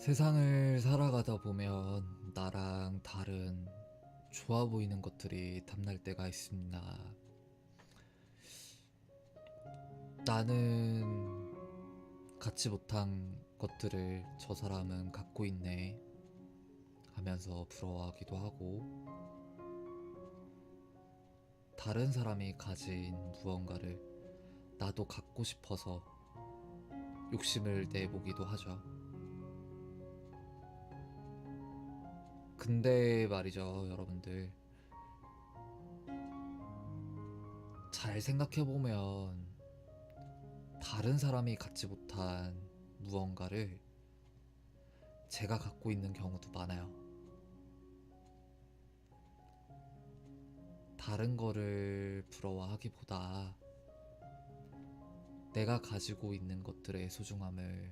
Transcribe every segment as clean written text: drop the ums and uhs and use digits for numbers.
세상을 살아가다 보면 나랑 다른 좋아 보이는 것들이 탐날 때가 있습니다. 나는 갖지 못한 것들을 저 사람은 갖고 있네 하면서 부러워하기도 하고, 다른 사람이 가진 무언가를 나도 갖고 싶어서 욕심을 내보기도 하죠. 근데 말이죠, 여러분들. 잘 생각해보면 다른 사람이 갖지 못한 무언가를 제가 갖고 있는 경우도 많아요. 다른 거를 부러워하기보다 내가 가지고 있는 것들의 소중함을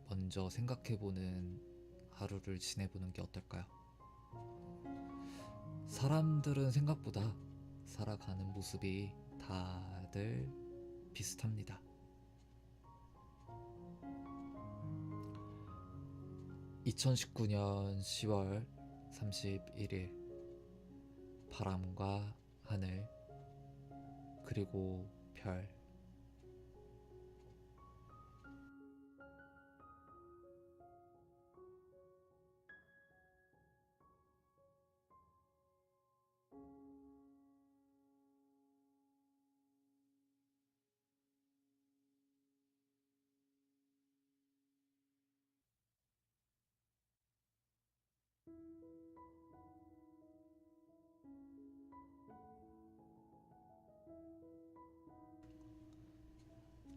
먼저 생각해보는 하루를 지내보는 게 어떨까요? 사람들은 생각보다 살아가는 모습이 다들 비슷합니다. 2019년 10월 31일, 바람과 하늘, 그리고 별.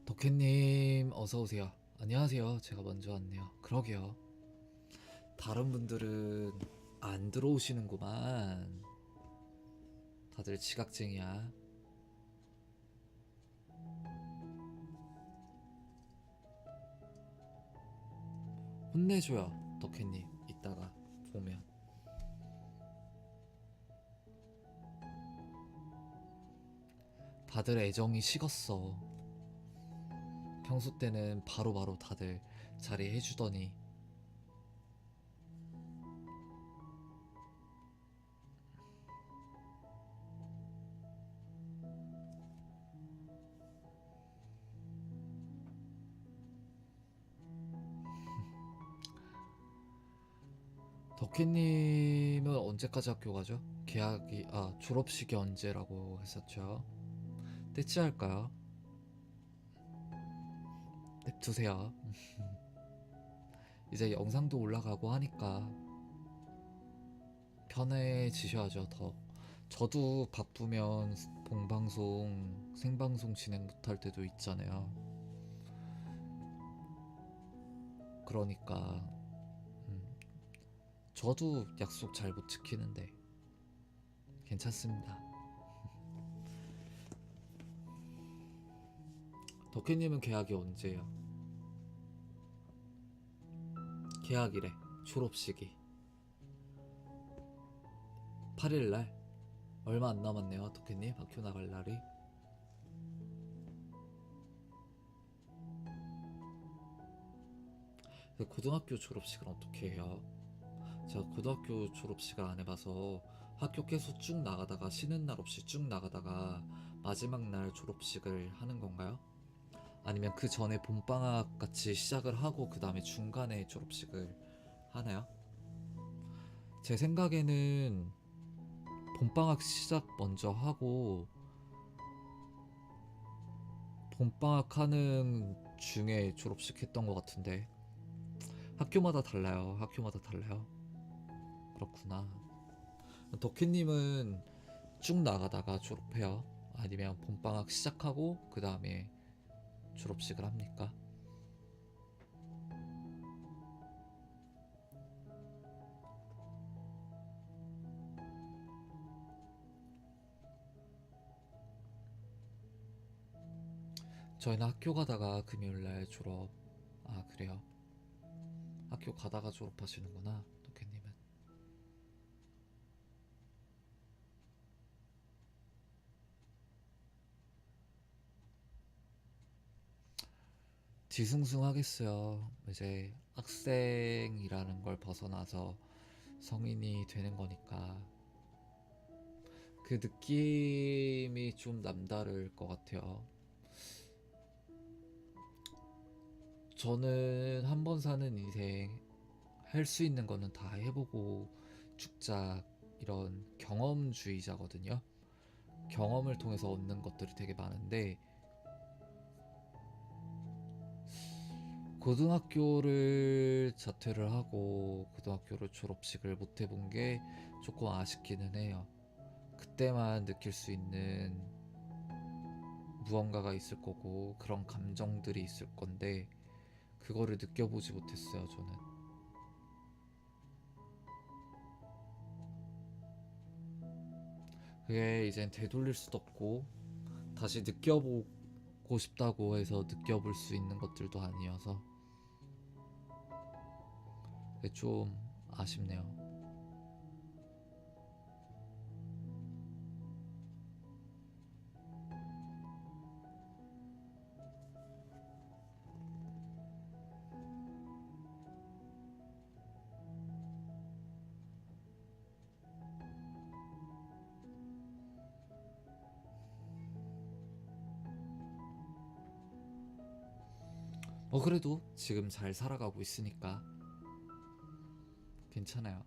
덕혜님 어서오세요. 안녕하세요. 제가 먼저 왔네요. 그러게요. 다른 분들은 안 들어오시는구만. 다들 지각쟁이야. 혼내줘요, 덕혜님. 이따가 보면. 다들 애정이 식었어. 평소 때는 바로바로 다들 자리해주더니. 덕혜님은 언제까지 학교 가죠? 졸업식이 언제라고 했었죠? 때찌할까요? 냅두세요. 이제 영상도 올라가고 하니까 편해지셔야죠, 더. 저도 바쁘면 본방송, 생방송 진행 못할 때도 있잖아요. 그러니까 저도 약속 잘 못 지키는데 괜찮습니다. 덕혜님은 계약이 언제예요? 계약이래. 졸업식이 8일날. 얼마 안 남았네요, 덕혜님. 학교 나갈 날이. 고등학교 졸업식은 어떻게 해요? 제가 고등학교 졸업식을 안 해봐서 학교 계속 쭉 나가다가 쉬는 날 없이 쭉 나가다가 마지막 날 졸업식을 하는 건가요? 아니면 그 전에 봄방학 같이 시작을 하고 그 다음에 중간에 졸업식을 하나요? 제 생각에는 봄방학 시작 먼저 하고 봄방학 하는 중에 졸업식 했던 것 같은데. 학교마다 달라요. 학교마다 달라요. 그렇구나. 덕희님은 쭉 나가다가 졸업해요? 아니면 봄방학 시작하고 그 다음에 졸업식을 합니까? 저희는 학교 가다가 금요일날 졸업. 아, 그래요? 학교 가다가 졸업하시는구나, 덕혜님은. 뒤숭숭하겠어요. 이제 학생이라는 걸 벗어나서 성인이 되는 거니까 그 느낌이 좀 남다를 것 같아요. 저는 한 번 사는 인생 할 수 있는 거는 다 해보고 죽자 이런 경험주의자거든요. 경험을 통해서 얻는 것들이 되게 많은데 고등학교를 자퇴를 하고 고등학교를 졸업식을 못 해본 게 조금 아쉽기는 해요. 그때만 느낄 수 있는 무언가가 있을 거고 그런 감정들이 있을 건데 그거를 느껴보지 못했어요, 저는. 그게 이젠 되돌릴 수도 없고 다시 느껴보고 싶다고 해서 느껴볼 수 있는 것들도 아니어서 그게 좀 아쉽네요. 그래도 지금 잘 살아가고 있으니까 괜찮아요.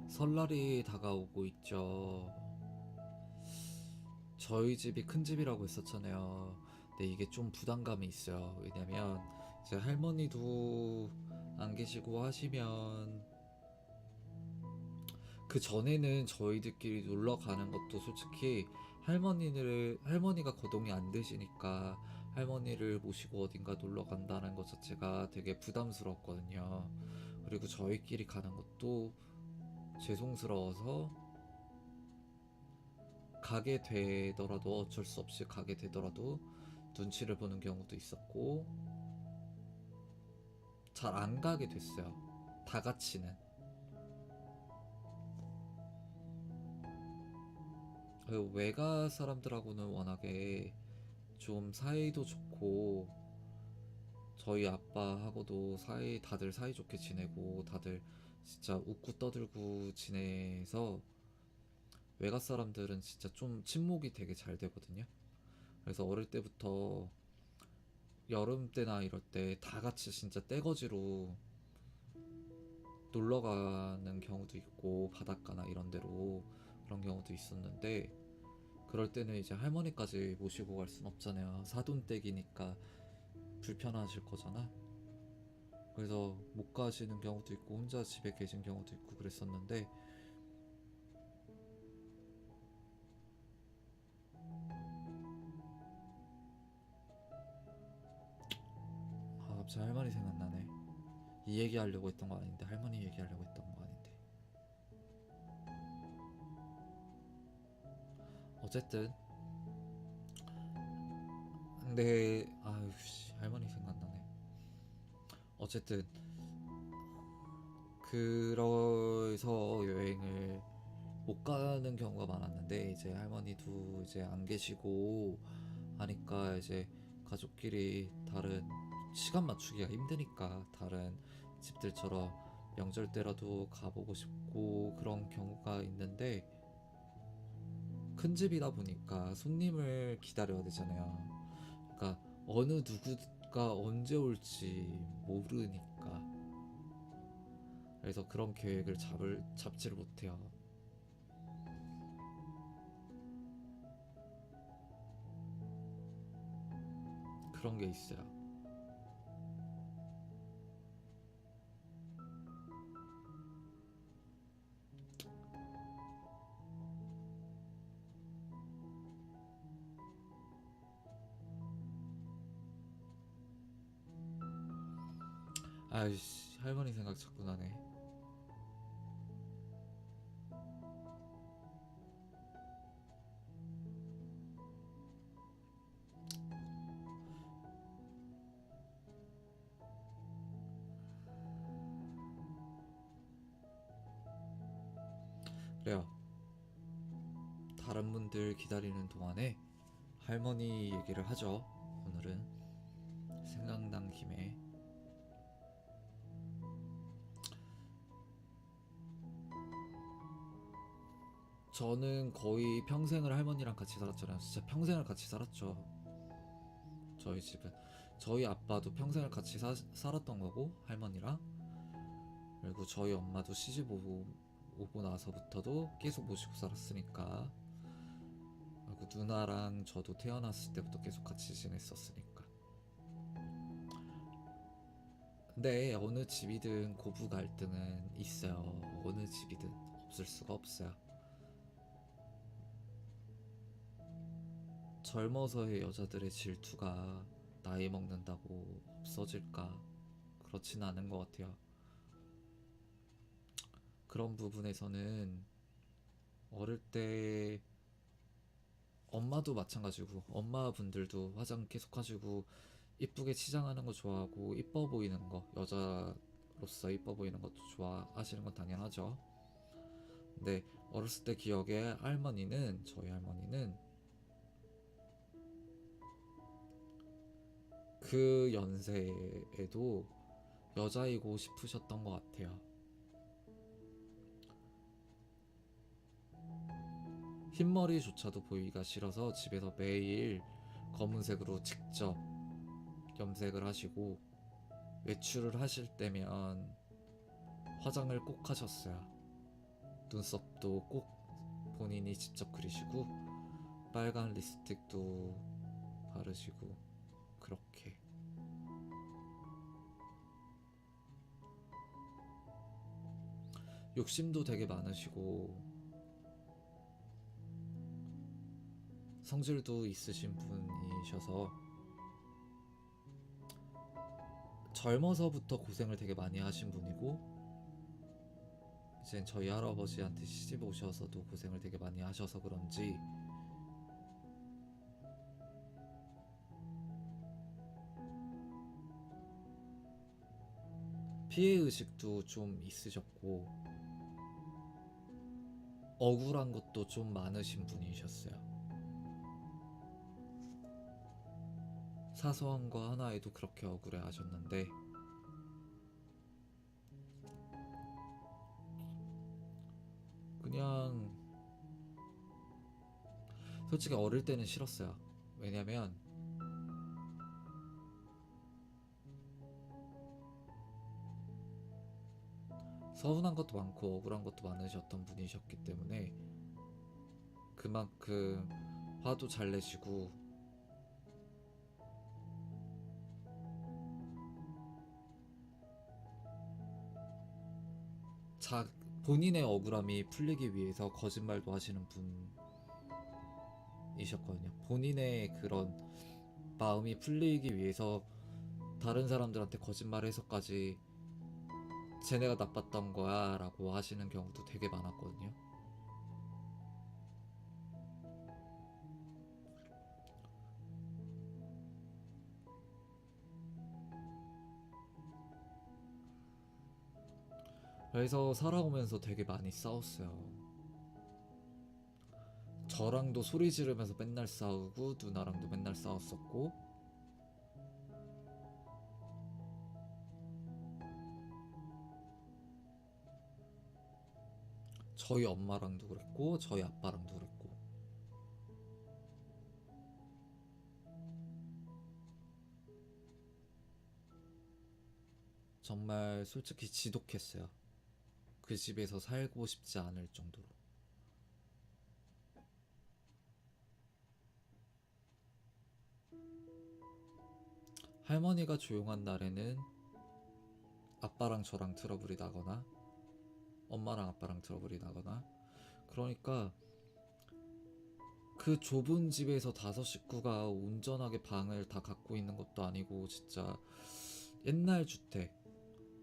설날이 다가오고 있죠. 저희 집이 큰 집이라고 했었잖아요. 근데 이게 좀 부담감이 있어요. 왜냐면 제 할머니도 안 계시고 하시면 그 전에는 저희들끼리 놀러 가는 것도 솔직히 할머니가 거동이 안 되시니까 할머니를 모시고 어딘가 놀러 간다는 것 자체가 되게 부담스러웠거든요. 그리고 저희끼리 가는 것도 죄송스러워서 가게 되더라도 어쩔 수 없이 가게 되더라도 눈치를 보는 경우도 있었고 잘 안 가게 됐어요. 다 같이는. 그리고 외가 사람들하고는 워낙에 좀 사이도 좋고 저희 아빠하고도 다들 사이좋게 지내고 다들 진짜 웃고 떠들고 지내서 외가 사람들은 진짜 좀 친목이 되게 잘 되거든요. 그래서 어릴 때부터 여름 때나 이럴 때 다 같이 진짜 떼거지로 놀러 가는 경우도 있고 바닷가나 이런 데로 그런 경우도 있었는데 그럴 때는 이제 할머니까지 모시고 갈 순 없잖아요. 사돈댁이니까 불편하실 거잖아. 그래서 못 가시는 경우도 있고 혼자 집에 계신 경우도 있고 그랬었는데 갑자기 할머니 생각나네. 이 얘기하려고 했던 거 아닌데 할머니 얘기하려고 했던 거 아닌데 어쨌든 근데 아유 할머니 생각나네. 어쨌든 그래서 여행을 못 가는 경우가 많았는데 이제 할머니도 이제 안 계시고 하니까 이제 가족끼리 다른 시간 맞추기가 힘드니까 다른 집들처럼 명절 때라도 가보고 싶고 그런 경우가 있는데 큰 집이다 보니까 손님을 기다려야 되잖아요. 그러니까 어느 누구가 언제 올지 모르니까 그래서 그런 계획을 잡지를 못해요. 그런 게 있어요. 아이씨, 할머니 생각 자꾸 나네. 그래요. 다른 분들 기다리는 동안에 할머니 얘기를 하죠. 오늘은 생각난 김에. 저는 거의 평생을 할머니랑 같이 살았잖아요. 진짜 평생을 같이 살았죠. 저희 집은 저희 아빠도 평생을 같이 살았던 거고 할머니랑, 그리고 저희 엄마도 시집 오고 나서부터도 계속 모시고 살았으니까, 그리고 누나랑 저도 태어났을 때부터 계속 같이 지냈었으니까. 근데 어느 집이든 고부 갈등은 있어요. 어느 집이든 없을 수가 없어요. 젊어서의 여자들의 질투가 나이 먹는다고 없어질까? 그렇진 않은 것 같아요. 그런 부분에서는 어릴 때 엄마도 마찬가지고, 엄마분들도 화장 계속 하시고 이쁘게 치장하는 거 좋아하고 이뻐 보이는 거, 여자로서 이뻐 보이는 것도 좋아하시는 건 당연하죠. 근데 어렸을 때 기억에 저희 할머니는 그 연세에도 여자이고 싶으셨던 것 같아요. 흰머리조차도 보이기가 싫어서 집에서 매일 검은색으로 직접 염색을 하시고, 외출을 하실 때면 화장을 꼭 하셨어요. 눈썹도 꼭 본인이 직접 그리시고 빨간 립스틱도 바르시고, 그렇게. 욕심도 되게 많으시고 성질도 있으신 분이셔서 젊어서부터 고생을 되게 많이 하신 분이고, 이제 저희 할아버지한테 시집 오셔서도 고생을 되게 많이 하셔서 그런지 피해의식도 좀 있으셨고 억울한 것도 좀 많으신 분이셨어요. 사소한 거 하나에도 그렇게 억울해 하셨는데, 그냥 솔직히 어릴 때는 싫었어요. 왜냐면 서운한 것도 많고 억울한 것도 많으셨던 분이셨기 때문에 그만큼 화도 잘 내시고 자, 본인의 억울함이 풀리기 위해서 거짓말도 하시는 분이셨거든요. 본인의 그런 마음이 풀리기 위해서 다른 사람들한테 거짓말해서까지 쟤네가 나빴던 거야 라고 하시는 경우도 되게 많았거든요. 그래서 살아오면서 되게 많이 싸웠어요. 저랑도 소리 지르면서 맨날 싸우고 누나랑도 맨날 싸웠었고, 저희 엄마랑도 그랬고 저희 아빠랑도 그랬고. 정말 솔직히 지독했어요. 그 집에서 살고 싶지 않을 정도로. 할머니가 조용한 날에는 아빠랑 저랑 트러블이 나거나 엄마랑 아빠랑 트러블이 나거나, 그러니까 그 좁은 집에서 다섯 식구가 온전하게 방을 다 갖고 있는 것도 아니고 진짜 옛날 주택,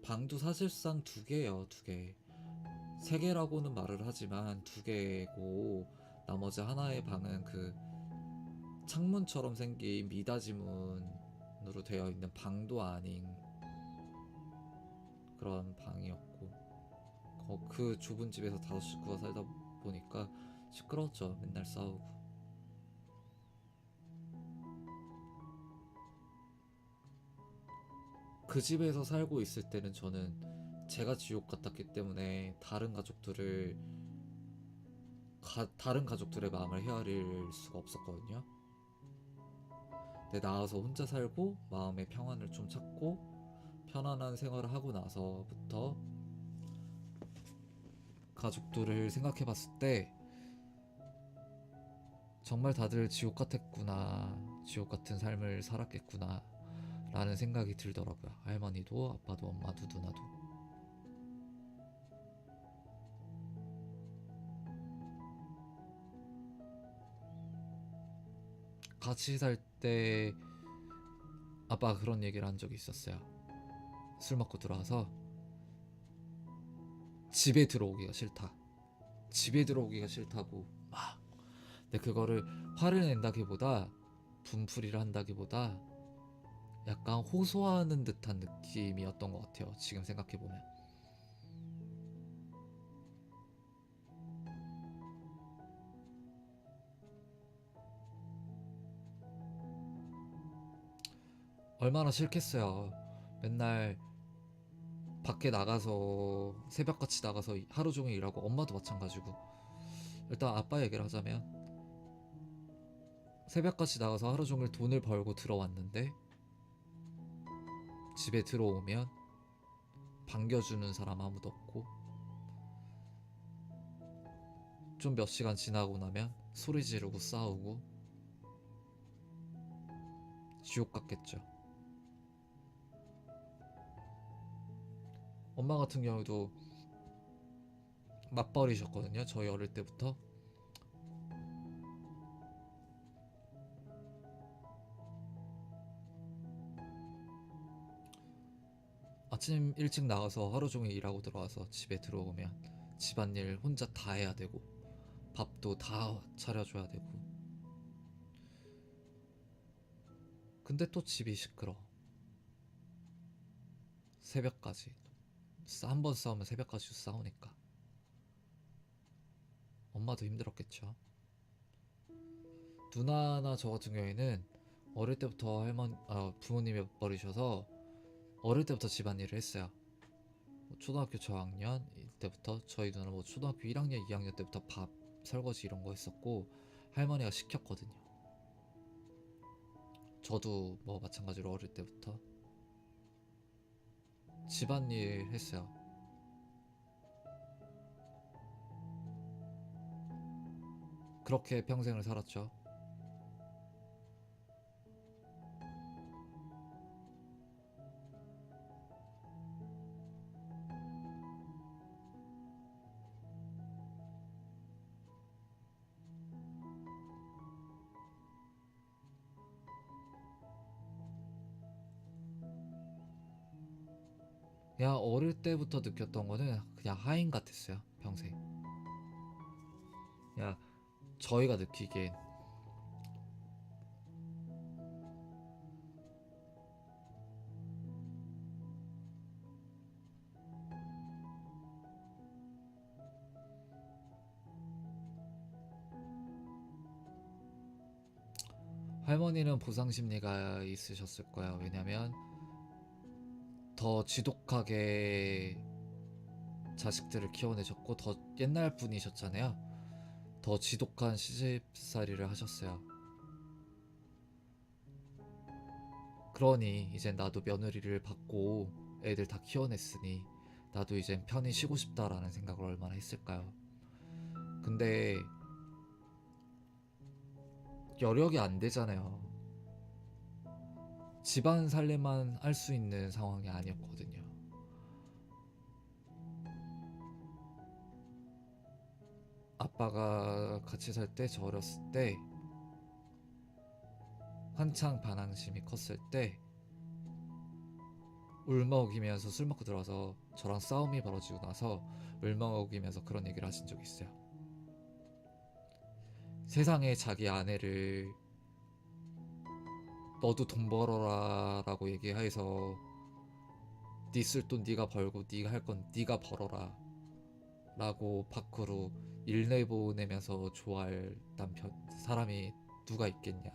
방도 사실상 두 개예요, 두 개. 세 개라고는 말을 하지만 두 개고, 나머지 하나의 방은 그 창문처럼 생긴 미닫이 문으로 되어 있는 방도 아닌 그런 방이었고, 그 좁은 집에서 다섯 식구가 살다 보니까 시끄러웠죠. 맨날 싸우고. 그 집에서 살고 있을 때는 저는 제가 지옥 같았기 때문에 다른 가족들의 마음을 헤아릴 수가 없었거든요. 근데 나와서 혼자 살고 마음의 평안을 좀 찾고 편안한 생활을 하고 나서부터 가족들을 생각해 봤을 때 정말 다들 지옥 같았구나, 지옥 같은 삶을 살았겠구나 라는 생각이 들더라고요. 할머니도 아빠도 엄마도 누나도. 같이 살 때 아빠가 그런 얘기를 한 적이 있었어요. 술 먹고 들어와서 집에 들어오기가 싫다, 집에 들어오기가 싫다고 막. 근데 그거를 화를 낸다기보다 분풀이를 한다기보다 약간 호소하는 듯한 느낌이었던 것 같아요, 지금 생각해보면. 얼마나 싫겠어요. 맨날 밖에 나가서 새벽같이 나가서 하루 종일 일하고, 엄마도 마찬가지고. 일단 아빠 얘기를 하자면 새벽같이 나가서 하루 종일 돈을 벌고 들어왔는데 집에 들어오면 반겨주는 사람 아무도 없고, 좀 몇 시간 지나고 나면 소리 지르고 싸우고. 지옥 같겠죠. 엄마 같은 경우도 맞벌이셨거든요, 저희 어릴 때부터. 아침 일찍 나가서 하루 종일 일하고 들어와서 집에 들어오면 집안일 혼자 다 해야 되고 밥도 다 차려줘야 되고. 근데 또 집이 시끄러. 새벽까지. 한 번 싸우면 새벽까지 싸우니까 엄마도 힘들었겠죠. 누나나 저 같은 경우에는 어릴 때부터 부모님이 맞벌이셔서 어릴 때부터 집안일을 했어요. 초등학교 저학년 때부터 저희 누나 초등학교 1학년 2학년 때부터 밥 설거지 이런 거 했었고, 할머니가 시켰거든요. 저도 마찬가지로 어릴 때부터 집안일 했어요. 그렇게 평생을 살았죠. 그냥 어릴 때부터 느꼈던 거는 그냥 하인 같았어요, 평생. 그냥 저희가 느끼기엔 할머니는 보상 심리가 있으셨을 거예요. 왜냐면 더 지독하게 자식들을 키워내셨고, 더 옛날 분이셨잖아요. 더 지독한 시집살이를 하셨어요. 그러니 이제 나도 며느리를 받고 애들 다 키워냈으니 나도 이젠 편히 쉬고 싶다라는 생각을 얼마나 했을까요. 근데 여력이 안 되잖아요. 집안 살림만 할 수 있는 상황이 아니었거든요. 아빠가 같이 살 때, 저 어렸을 때, 한창 반항심이 컸을 때 울먹이면서 술 먹고 들어와서 저랑 싸움이 벌어지고 나서 울먹이면서 그런 얘기를 하신 적이 있어요. 세상에 자기 아내를 너도 돈 벌어라 라고 얘기해서 네 쓸 돈 네가 벌고 네가 할 건 네가 벌어라 라고 밖으로 일 내보내면서 좋아할 남편 사람이 누가 있겠냐,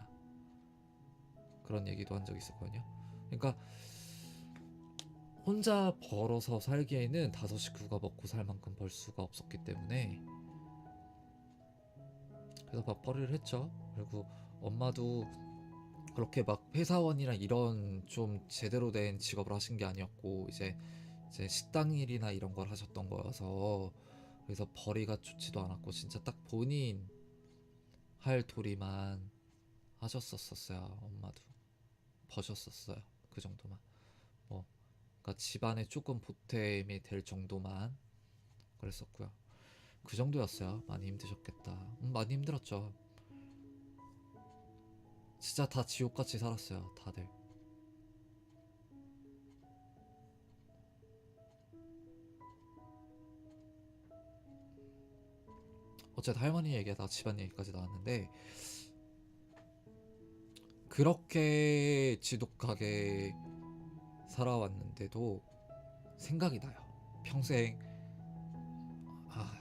그런 얘기도 한 적이 있었거든요. 그러니까 혼자 벌어서 살기에는 다섯 식구가 먹고 살 만큼 벌 수가 없었기 때문에 그래서 맞벌이를 했죠. 그리고 엄마도 그렇게 막 회사원이랑 이런 좀 제대로 된 직업을 하신 게 아니었고 이제 식당 일이나 이런 걸 하셨던 거여서 그래서 벌이가 좋지도 않았고 진짜 딱 본인 할 도리만 하셨었어요. 엄마도 버셨었어요. 그 정도만. 뭐 그러니까 집안에 조금 보탬이 될 정도만 그랬었고요. 그 정도였어요. 많이 힘드셨겠다. 많이 힘들었죠. 진짜 다 지옥같이 살았어요. 다들. 어쨌든 할머니 얘기하다가 집안 얘기까지 나왔는데 그렇게 지독하게 살아왔는데도 생각이 나요. 평생 아,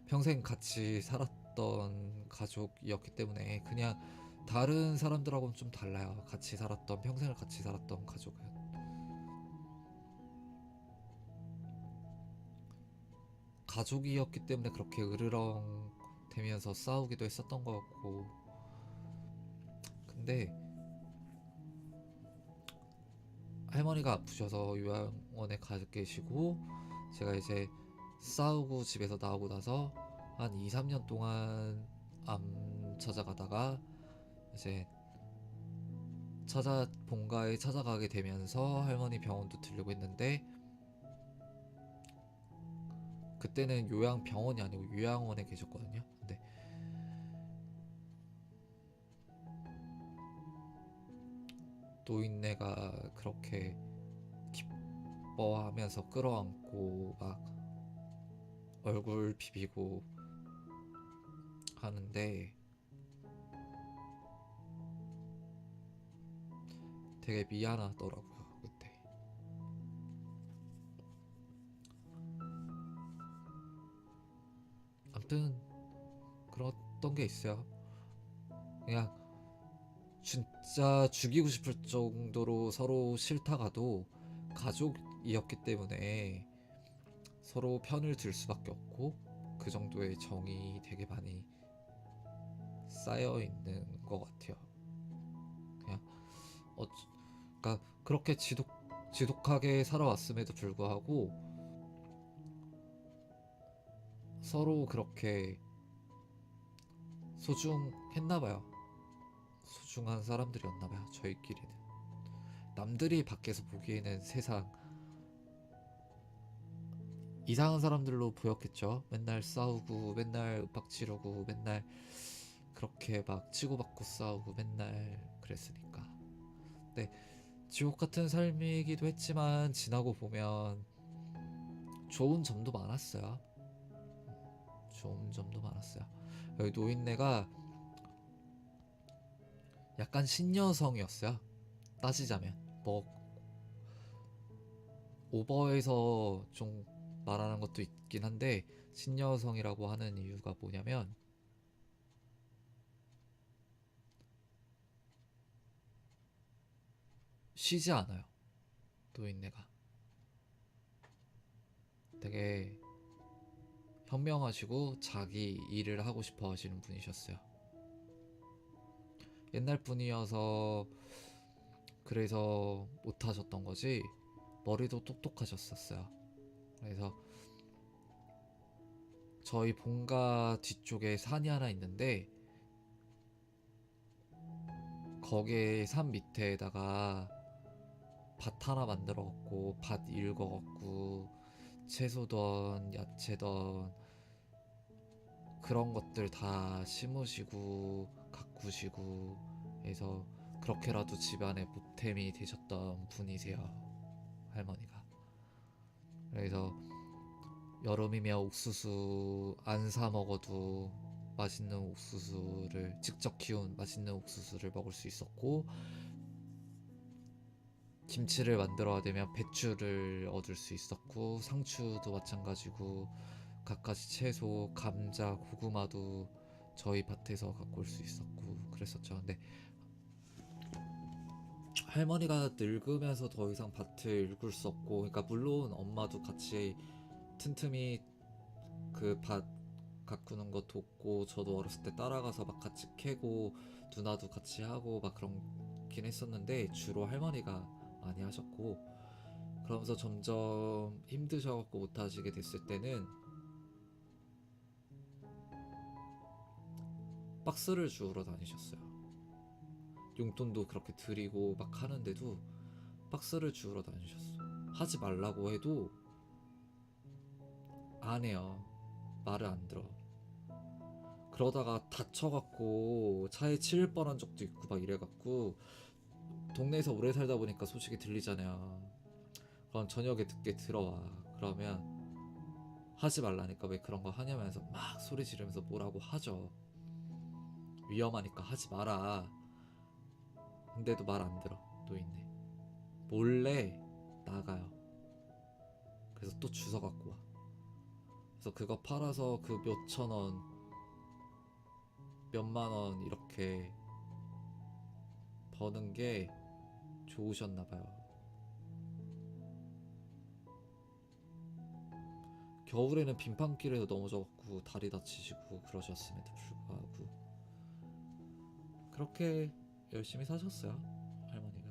평생 같이 살았던 가족이었기 때문에 그냥 다른 사람들하고는 좀 달라요. 같이 살았던 평생을 같이 살았던 가족은 가족이었기 때문에 그렇게 으르렁 대면서 싸우기도 했었던 것 같고 근데 할머니가 아프셔서 요양원에 가 계시고 제가 이제 싸우고 집에서 나오고 나서 한 2, 3년 동안 암 찾아가다가 이제 본가에 찾아가게 되면서 할머니 병원도 들르고 했는데 그때는 요양병원이 아니고 요양원에 계셨거든요. 근데 노인네가 그렇게 기뻐하면서 끌어안고 막 얼굴 비비고 하는데 되게 미안하더라고요. 그때 아무튼 그랬던 게 있어요. 그냥 진짜 죽이고 싶을 정도로 서로 싫다가도 가족이었기 때문에 서로 편을 들 수밖에 없고 그 정도의 정이 되게 많이 쌓여 있는 것 같아요. 그냥 그러니까 그렇게 지독하게 살아왔음에도 불구하고 서로 그렇게 소중했나봐요. 소중한 사람들이었나봐요. 저희끼리는 남들이 밖에서 보기에는 세상 이상한 사람들로 보였겠죠. 맨날 싸우고 맨날 윽박지르고 맨날 그렇게 막 치고받고 싸우고 맨날 그랬으니까. 근데 지옥 같은 삶이기도 했지만 지나고 보면 좋은 점도 많았어요. 좋은 점도 많았어요. 여기 노인네가 약간 신여성이었어요. 따지자면 뭐 오버해서 좀 말하는 것도 있긴 한데 신여성이라고 하는 이유가 뭐냐면 쉬지 않아요. 노인네가 되게 현명하시고 자기 일을 하고 싶어 하시는 분이셨어요. 옛날 분이어서 그래서 못 하셨던 거지 머리도 똑똑하셨었어요. 그래서 저희 본가 뒤쪽에 산이 하나 있는데 거기에 산 밑에다가 밭 하나 만들어 갖고 밭 일궈 갖고 채소던 야채던 그런 것들 다 심으시고 가꾸시고 해서 그렇게라도 집안에 보탬이 되셨던 분이세요. 할머니가. 그래서 여름이면 옥수수 안 사 먹어도 맛있는 옥수수를 직접 키운 맛있는 옥수수를 먹을 수 있었고, 김치를 만들어야 되면 배추를 얻을 수 있었고, 상추도 마찬가지고 갖가지 채소, 감자, 고구마도 저희 밭에서 갖고 올 수 있었고 그랬었죠. 근데 할머니가 늙으면서 더 이상 밭을 일굴 수 없고, 그러니까 물론 엄마도 같이 틈틈이 그 밭 가꾸는 거 돕고, 저도 어렸을 때 따라가서 막 같이 캐고 누나도 같이 하고 막 그런긴 했었는데, 주로 할머니가 많이 하셨고, 그러면서 점점 힘드셔갖고 못하시게 됐을 때는 박스를 주우러 다니셨어요. 용돈도 그렇게 드리고 막 하는데도 박스를 주우러 다니셨어. 하지 말라고 해도 안 해요. 말을 안 들어. 그러다가 다쳐갖고 차에 치일 뻔한 적도 있고 막 이래갖고, 동네에서 오래 살다 보니까 소식이 들리잖아요. 그럼 저녁에 늦게 들어와. 그러면 하지 말라니까 왜 그런 거 하냐면서 막 소리 지르면서 뭐라고 하죠. 위험하니까 하지 마라. 근데도 말 안 들어. 또 있네. 몰래 나가요. 그래서 또 주워 갖고 와. 그래서 그거 팔아서 그 몇천 원, 몇만 원 이렇게 버는 게 좋으셨나 봐요. 겨울에는 빙판길에서 넘어져갖고 다리 다치시고 그러셨음에도 불구하고 그렇게 열심히 사셨어요, 할머니가.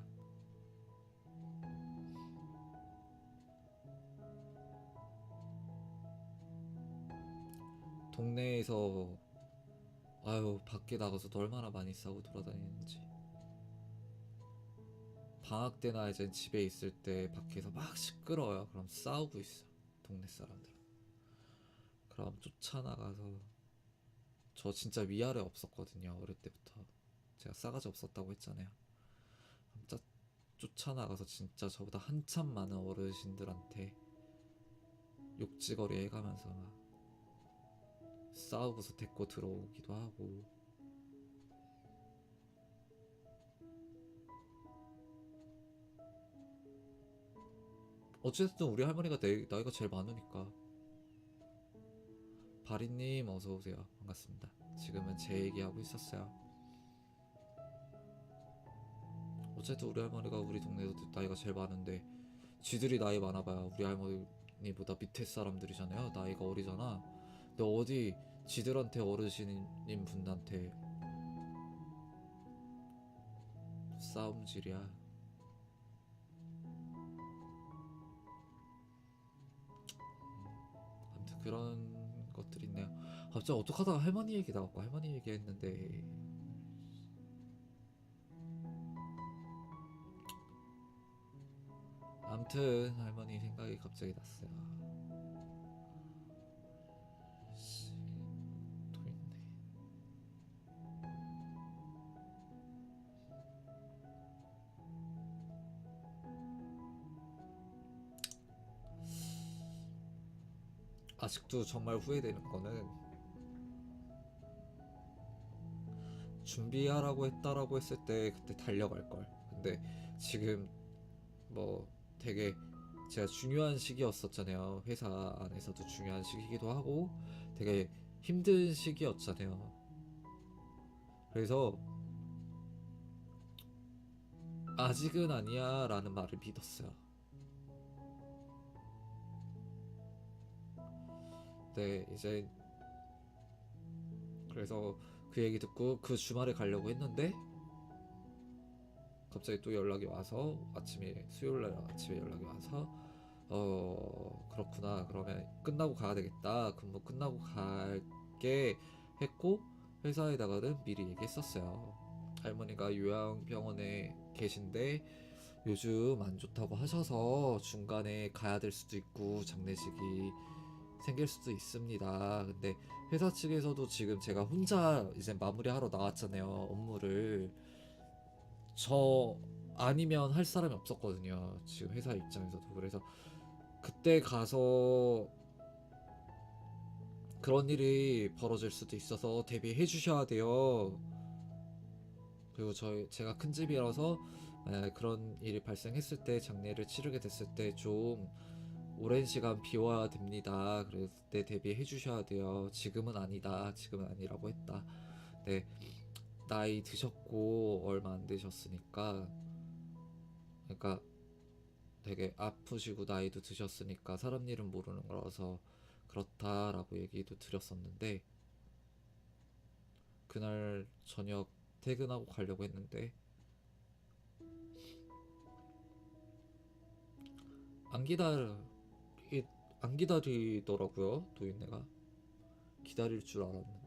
동네에서 아유 밖에 나가서도 얼마나 많이 싸고 돌아다니는지. 방학 때나 이제 집에 있을 때 밖에서 막 시끄러워요. 그럼 싸우고 있어, 동네 사람들. 그럼 쫓아나가서, 저 진짜 위아래 없었거든요, 어릴 때부터. 제가 싸가지 없었다고 했잖아요. 진짜 쫓아나가서 진짜 저보다 한참 많은 어르신들한테 욕지거리 해가면서 막 싸우고서 데리고 들어오기도 하고. 어쨌든 우리 할머니가 나이가 제일 많으니까. 바리님 어서오세요. 반갑습니다. 지금은 제 얘기하고 있었어요. 어쨌든 우리 할머니가 우리 동네에서 나이가 제일 많은데, 쥐들이 나이 많아봐야 우리 할머니보다 밑에 사람들이잖아요. 나이가 어리잖아. 근데 어디 쥐들한테, 어르신인 분한테 싸움질이야. 아무튼 그런 것들이 있네요. 갑자기 어떡하다가 할머니 얘기 나왔고 할머니 얘기했는데, 아무튼 할머니 생각이 갑자기 났어요. 씨, 또 있네. 아직도 정말 후회되는 거는, 준비하라고 했다라고 했을 때 그때 달려갈 걸. 근데 지금 뭐 되게 제가 중요한 시기였었잖아요. 회사 안에서도 중요한 시기이기도 하고 되게 힘든 시기였잖아요. 그래서 아직은 아니야 라는 말을 믿었어요. 네, 이제 그래서 그 얘기 듣고 그 주말에 가려고 했는데 갑자기 또 연락이 와서, 아침에 수요일날 아침에 연락이 와서 그렇구나, 그러면 끝나고 가야 되겠다, 근무 끝나고 갈게 했고, 회사에다가는 미리 얘기했었어요. 할머니가 요양병원에 계신데 요즘 안 좋다고 하셔서 중간에 가야 될 수도 있고 장례식이 생길 수도 있습니다. 근데 회사 측에서도 지금 제가 혼자 이제 마무리하러 나왔잖아요, 업무를. 저 아니면 할 사람이 없었거든요. 지금 회사 입장에서도. 그래서 그때 가서 그런 일이 벌어질 수도 있어서 대비해 주셔야 돼요. 그리고 제가 큰 집이라서 만약에 그런 일이 발생했을 때 장례를 치르게 됐을 때 좀 오랜 시간 비워야 됩니다. 그럴 때 대비해 주셔야 돼요. 지금은 아니다. 지금은 아니라고 했다. 네, 나이 드셨고 얼마 안 되셨으니까, 그러니까 되게 아프시고 나이도 드셨으니까 사람 일은 모르는 거라서 그렇다라고 얘기도 드렸었는데, 그날 저녁 퇴근하고 가려고 했는데 안 기다리 안 기다리더라고요. 노인네가. 기다릴 줄 알았는데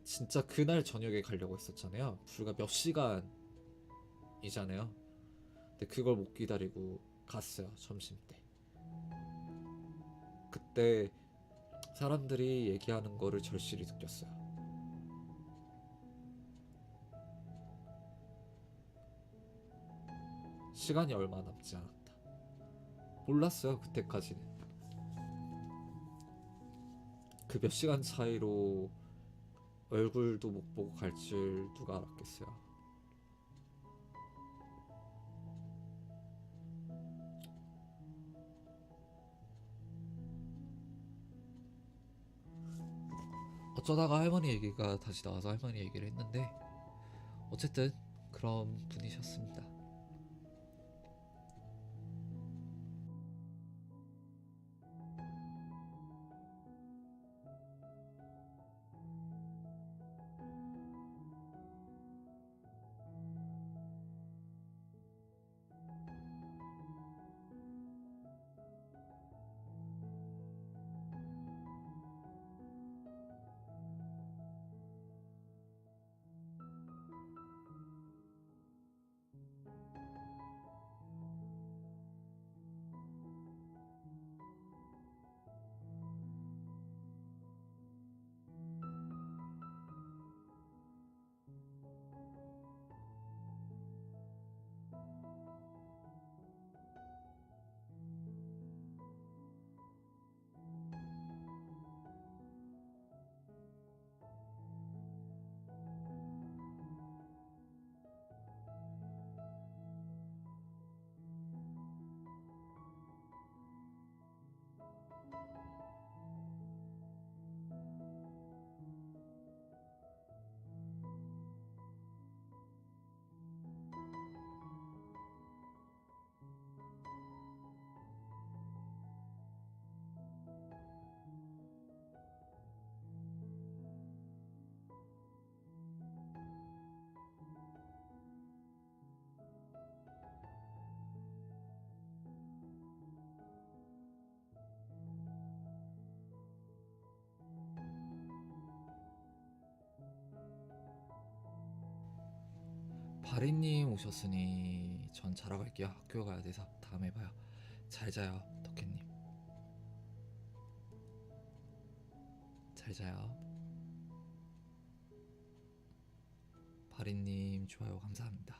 진짜 그날 저녁에 가려고 했었잖아요. 불과 몇 시간이잖아요. 근데 그걸 못 기다리고 갔어요. 점심 때. 그때 사람들이 얘기하는 거를 절실히 느꼈어요. 시간이 얼마 남지 않았다. 몰랐어요. 그때까지는. 그 몇 시간 차이로 얼굴도 못 보고 갈 줄 누가 알았겠어요. 어쩌다가 할머니 얘기가 다시 나와서 할머니 얘기를 했는데, 어쨌든 그런 분이셨습니다. 바리님 오셨으니 전 자러 갈게요. 학교 가야 돼서. 다음에 봐요. 잘 자요, 덕혜님. 잘 자요. 바리님 좋아요 감사합니다.